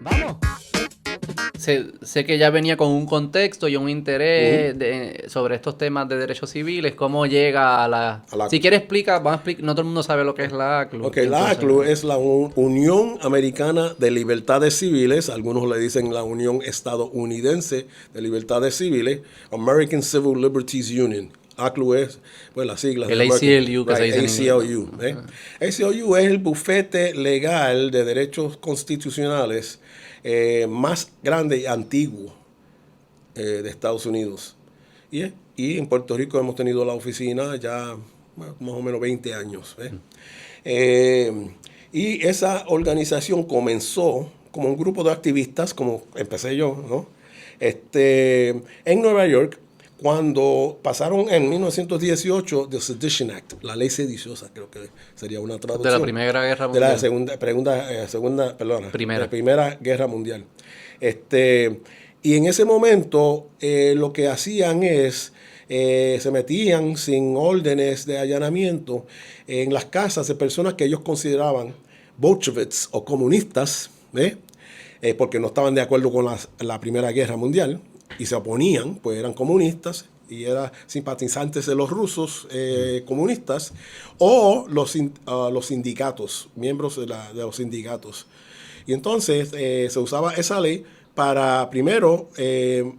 Vamos. Sé que ya venía con un contexto y un interés sobre estos temas de derechos civiles. ¿Cómo llega a la...? Si quieres explica, vamos a explicar. No todo el mundo sabe lo que es la ACLU. Ok, la ACLU es la Unión Americana de Libertades Civiles. Algunos le dicen la Unión Estadounidense de Libertades Civiles. American Civil Liberties Union. ACLU es, pues las siglas. El ACLU, que se dice en ACLU. ACLU es el bufete legal de derechos constitucionales más grande y antiguo de Estados Unidos. Y en Puerto Rico hemos tenido la oficina ya más o menos 20 años. Y esa organización comenzó como un grupo de activistas, como empecé yo, ¿no? En Nueva York, cuando pasaron en 1918 The Sedition Act, la ley sediciosa, creo que sería una traducción. De la Primera Guerra Mundial. De la Primera Guerra Mundial. Y en ese momento lo que hacían es, se metían sin órdenes de allanamiento en las casas de personas que ellos consideraban bolcheviks o comunistas, porque no estaban de acuerdo con la Primera Guerra Mundial y se oponían, pues eran comunistas y eran simpatizantes de los rusos comunistas, o los sindicatos, miembros de los sindicatos. Y entonces se usaba esa ley para primero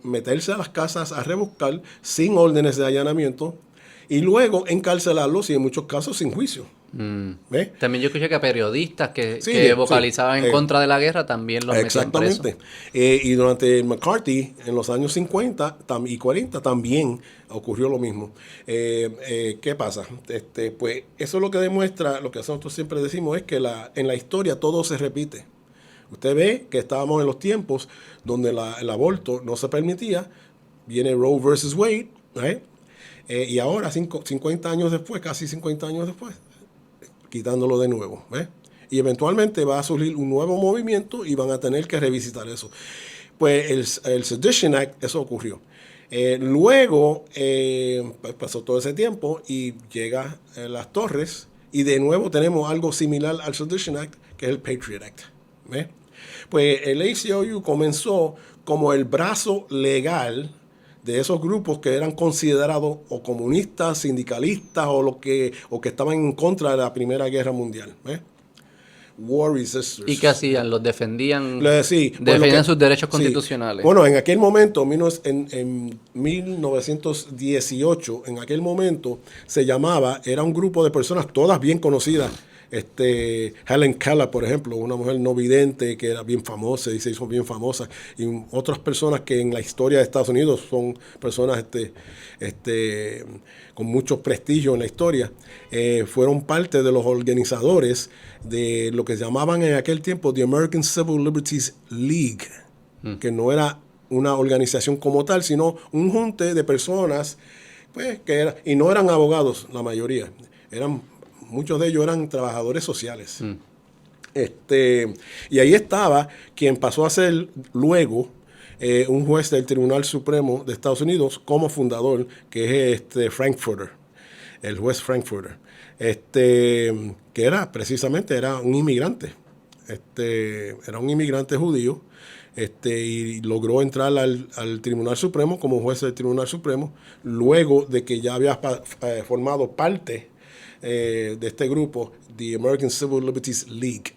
meterse a las casas a rebuscar sin órdenes de allanamiento y luego encarcelarlos y en muchos casos sin juicio. También yo escuché que a periodistas que vocalizaban en contra de la guerra también los metían presos. Exactamente. Y durante McCarthy, en los años 50 y 40, también ocurrió lo mismo. ¿Qué pasa? Pues eso es lo que demuestra, lo que nosotros siempre decimos, es que en la historia todo se repite. Usted ve que estábamos en los tiempos donde el aborto no se permitía. Viene Roe versus Wade, y ahora, 50 años después, casi 50 años después, quitándolo de nuevo. Y eventualmente va a surgir un nuevo movimiento y van a tener que revisitar eso. Pues el Sedition Act, eso ocurrió. Luego pasó todo ese tiempo y llega las Torres y de nuevo tenemos algo similar al Sedition Act, que es el Patriot Act. Pues el ACLU comenzó como el brazo legal de esos grupos que eran considerados o comunistas, sindicalistas o que estaban en contra de la Primera Guerra Mundial. War Resisters. ¿Y qué hacían? ¿Los defendían? Sí. ¿Defendían sus derechos constitucionales? Bueno, en aquel momento, en 1918, en aquel momento era un grupo de personas todas bien conocidas. Helen Keller, por ejemplo, una mujer no vidente que era bien famosa y se hizo bien famosa, y otras personas que en la historia de Estados Unidos son personas con mucho prestigio en la historia, fueron parte de los organizadores de lo que llamaban en aquel tiempo The American Civil Liberties League, que no era una organización como tal, sino un junte de personas, pues, y no eran abogados la mayoría, muchos de ellos eran trabajadores sociales. Y ahí estaba quien pasó a ser luego un juez del Tribunal Supremo de Estados Unidos como fundador, que es Frankfurter, el juez Frankfurter, que era un inmigrante. Era un inmigrante judío, y logró entrar al Tribunal Supremo como juez del Tribunal Supremo, luego de que ya había formado parte de este grupo, The American Civil Liberties League.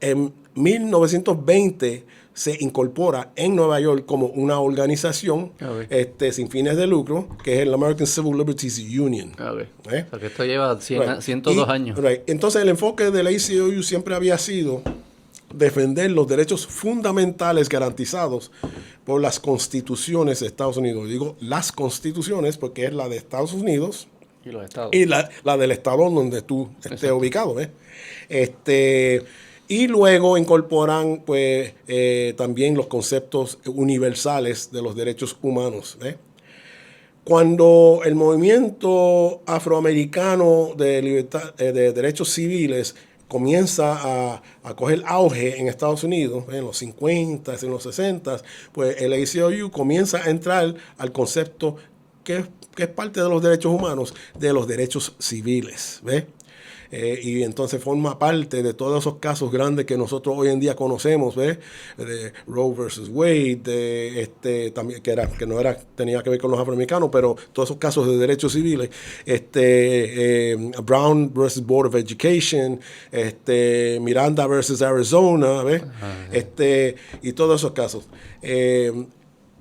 En 1920 se incorpora en Nueva York como una organización sin fines de lucro, que es el American Civil Liberties Union. Porque esto lleva 102 años. Entonces el enfoque del ACLU siempre había sido defender los derechos fundamentales garantizados por las constituciones de Estados Unidos. Digo las constituciones porque es la de Estados Unidos y los estados. Y la del estado donde tú estés ubicado. Y luego incorporan pues también los conceptos universales de los derechos humanos. Cuando el movimiento afroamericano de libertad, de derechos civiles comienza a coger auge en Estados Unidos, en los 50, en los 60, pues el ACLU comienza a entrar al concepto que es parte de los derechos humanos, de los derechos civiles. y entonces forma parte de todos esos casos grandes que nosotros hoy en día conocemos, ¿ves? De Roe versus Wade, también que no tenía que ver con los afroamericanos, pero todos esos casos de derechos civiles, Brown versus Board of Education, Miranda versus Arizona, ¿ves? Y todos esos casos.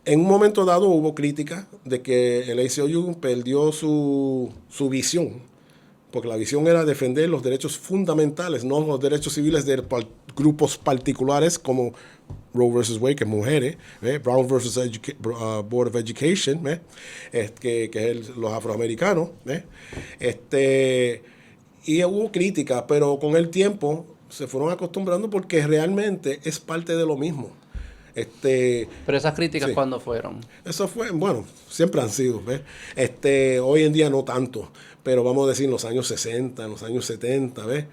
En un momento dado hubo crítica de que el ACLU perdió su visión, porque la visión era defender los derechos fundamentales, no los derechos civiles de grupos particulares como Roe versus Wade, que es mujeres, Brown versus Board of Education, que es los afroamericanos. Y hubo crítica, pero con el tiempo se fueron acostumbrando porque realmente es parte de lo mismo. Pero esas críticas, sí. ¿cuándo fueron? Eso fue, bueno, siempre han sido, ¿ves? Hoy en día no tanto, pero vamos a decir en los años 60, en los años 70, ¿ves?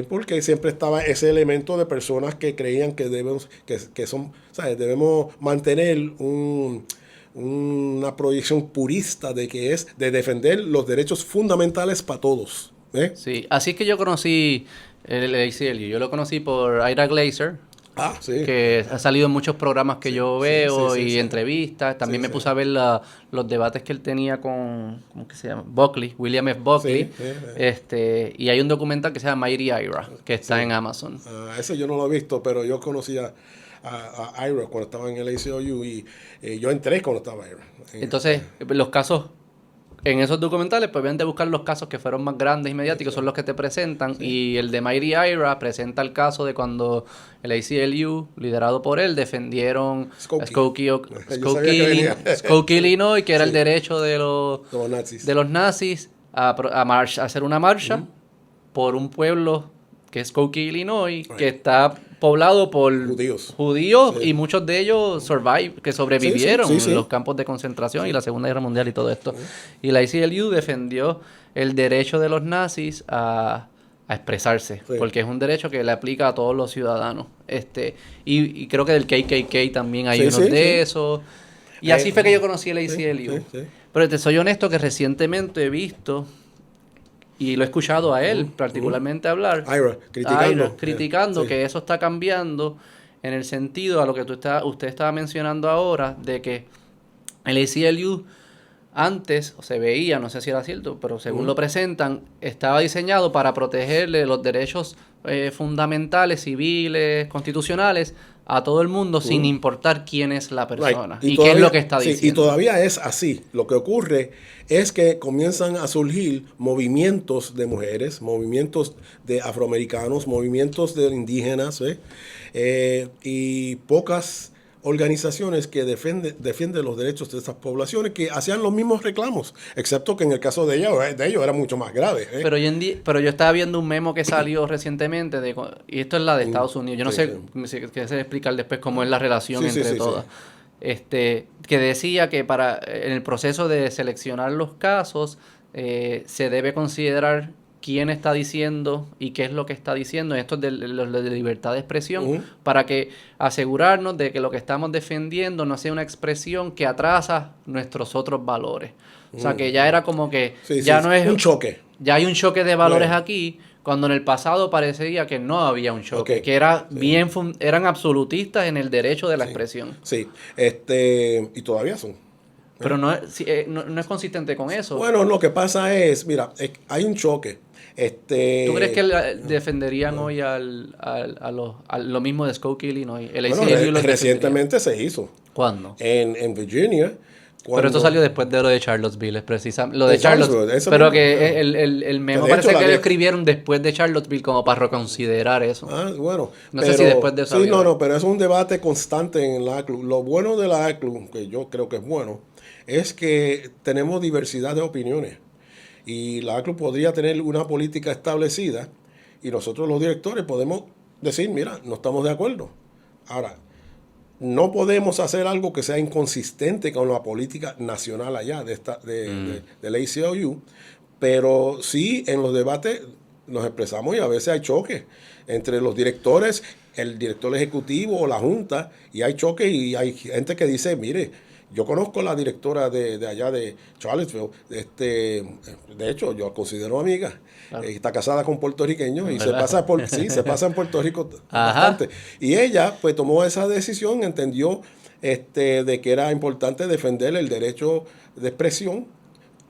Porque siempre estaba ese elemento de personas que creían que debemos mantener una proyección purista de que es de defender los derechos fundamentales para todos. Sí, así es que yo conocí el ACLU. Yo lo conocí por Ira Glazer. Sí. Que ha salido en muchos programas que yo veo y entrevistas. También me puse a ver los debates que él tenía con, ¿cómo que se llama? Buckley, William F. Buckley. Y hay un documental que se llama Mighty Ira, que está en Amazon. Ese yo no lo he visto, pero yo conocía a Ira cuando estaba en el ACLU y yo entré cuando estaba Ira. Entonces, los casos... En esos documentales, pues obviamente buscar los casos que fueron más grandes y mediáticos, son los que te presentan. Sí. Y el de Mighty Ira presenta el caso de cuando el ACLU, liderado por él, defendieron Skokie, Illinois, que era el derecho de los nazis a hacer una marcha por un pueblo que es Skokie, Illinois, que está poblado por judíos y muchos de ellos que sobrevivieron en los campos de concentración y la Segunda Guerra Mundial y todo esto. Y la ACLU defendió el derecho de los nazis a expresarse, porque es un derecho que le aplica a todos los ciudadanos. Y creo que del KKK también hay unos de esos. Y así fue que yo conocí el ACLU. Pero te soy honesto que recientemente he visto... Y lo he escuchado a él particularmente hablar. Ira, criticando que eso está cambiando en el sentido a lo que usted estaba mencionando ahora, de que el ACLU antes, se veía, no sé si era cierto, pero según lo presentan, estaba diseñado para protegerle los derechos fundamentales, civiles, constitucionales, a todo el mundo sin importar quién es la persona y qué es lo que está diciendo. Y todavía es así. Lo que ocurre es que comienzan a surgir movimientos de mujeres, movimientos de afroamericanos, movimientos de indígenas, y pocas organizaciones que defienden los derechos de estas poblaciones que hacían los mismos reclamos, excepto que en el caso de ellos era mucho más grave. Pero yo estaba viendo un memo que salió recientemente, y esto es la de Estados Unidos, yo no sé, qué se explicar después cómo es la relación entre todas. Que decía que en el proceso de seleccionar los casos se debe considerar quién está diciendo y qué es lo que está diciendo, esto es de libertad de expresión, para que asegurarnos de que lo que estamos defendiendo no sea una expresión que atrasa nuestros otros valores. O sea, que ya era como que no es un choque. Ya hay un choque de valores aquí, cuando en el pasado parecía que no había un choque, que era eran absolutistas en el derecho de la expresión. Sí, y todavía son. Pero no es consistente con eso. Bueno, lo que pasa es, mira, hay un choque. ¿Tú crees que defenderían hoy a lo mismo de Skokie, Illinois? Recientemente se hizo. ¿Cuándo? En Virginia. Pero esto salió después de lo de Charlottesville, precisamente. Lo de Charlottesville. Pero que el memo parece que lo escribieron después de Charlottesville como para reconsiderar eso. Bueno. No sé si después de eso. Sí, pero es un debate constante en la ACLU. Lo bueno de la ACLU, que yo creo que es bueno, es que tenemos diversidad de opiniones. Y la ACLU podría tener una política establecida y nosotros los directores podemos decir, mira, no estamos de acuerdo. Ahora, no podemos hacer algo que sea inconsistente con la política nacional allá del ACLU, pero sí en los debates nos expresamos y a veces hay choques entre los directores, el director ejecutivo o la junta, y hay choques y hay gente que dice, mire, Yo conozco a la directora de allá de Charlottesville, de hecho, yo la considero amiga. Claro. Está casada con puertorriqueños y ¿Verdad? se pasa en Puerto Rico Ajá. bastante. Y ella, pues, tomó esa decisión, entendió de que era importante defender el derecho de expresión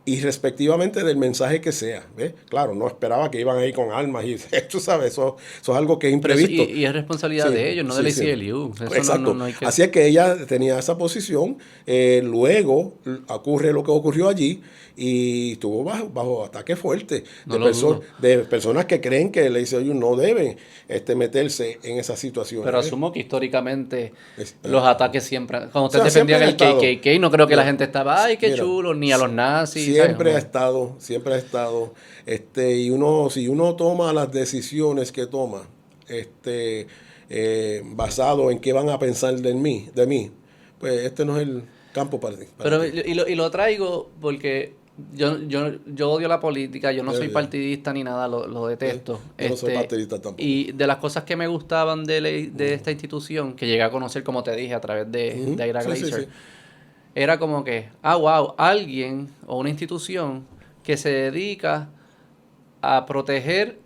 y respectivamente del mensaje que sea. ¿Ves? Claro, no esperaba que iban ahí con armas y tú sabes, eso es algo que es Pero eso, imprevisto. y es responsabilidad de ellos, no de la ACLU. Eso Exacto. no hay que... Así es que ella tenía esa posición. Luego ocurre lo que ocurrió allí y estuvo bajo ataque fuerte No lo dudo. de personas que creen que el ACLU no deben meterse en esas situaciones. Pero asumo que históricamente Está- los ataques siempre... Cuando ustedes O sea, defendían el siempre ha estado. KKK, no creo que la Mira, gente estaba, ay, qué mira, chulo, ni a los nazis. Siempre ha ¿sabes? estado, siempre ha estado. Y uno, si uno toma las decisiones que toma, basado en qué van a pensar de mí, pues este no es el campo para ti. Pero y lo traigo porque yo odio la política, yo no soy partidista ni nada, lo detesto. Yo no soy partidista tampoco. Y de las cosas que me gustaban de esta institución, que llegué a conocer, como te dije, a través de Ira Glazer, era como que, wow, alguien o una institución que se dedica a proteger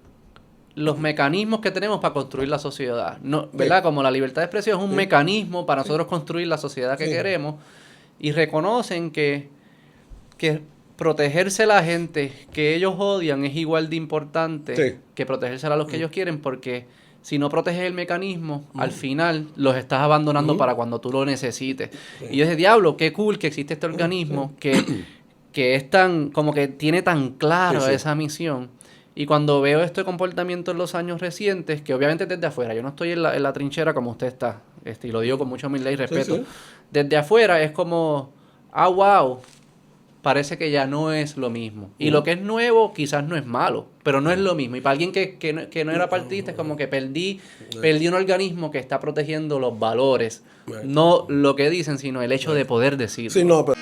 los mecanismos que tenemos para construir la sociedad. No, ¿verdad? Como la libertad de expresión es un mecanismo para nosotros construir la sociedad que queremos, y reconocen que protegerse a la gente que ellos odian es igual de importante que protegerse a los que ellos quieren, porque si no proteges el mecanismo, al final los estás abandonando para cuando tú lo necesites. Y yo dije, diablo, qué cool que existe este organismo que es tan, como que tiene tan claro esa misión. Y cuando veo este comportamiento en los años recientes, que obviamente desde afuera, yo no estoy en la trinchera como usted está, y lo digo con mucha humildad y respeto. Desde afuera es como, wow, parece que ya no es lo mismo. Y lo que es nuevo quizás no es malo, pero no es lo mismo. Y para alguien que no era partidista es como que perdí un organismo que está protegiendo los valores. No lo que dicen, sino el hecho de poder decirlo. Sí, no, pero...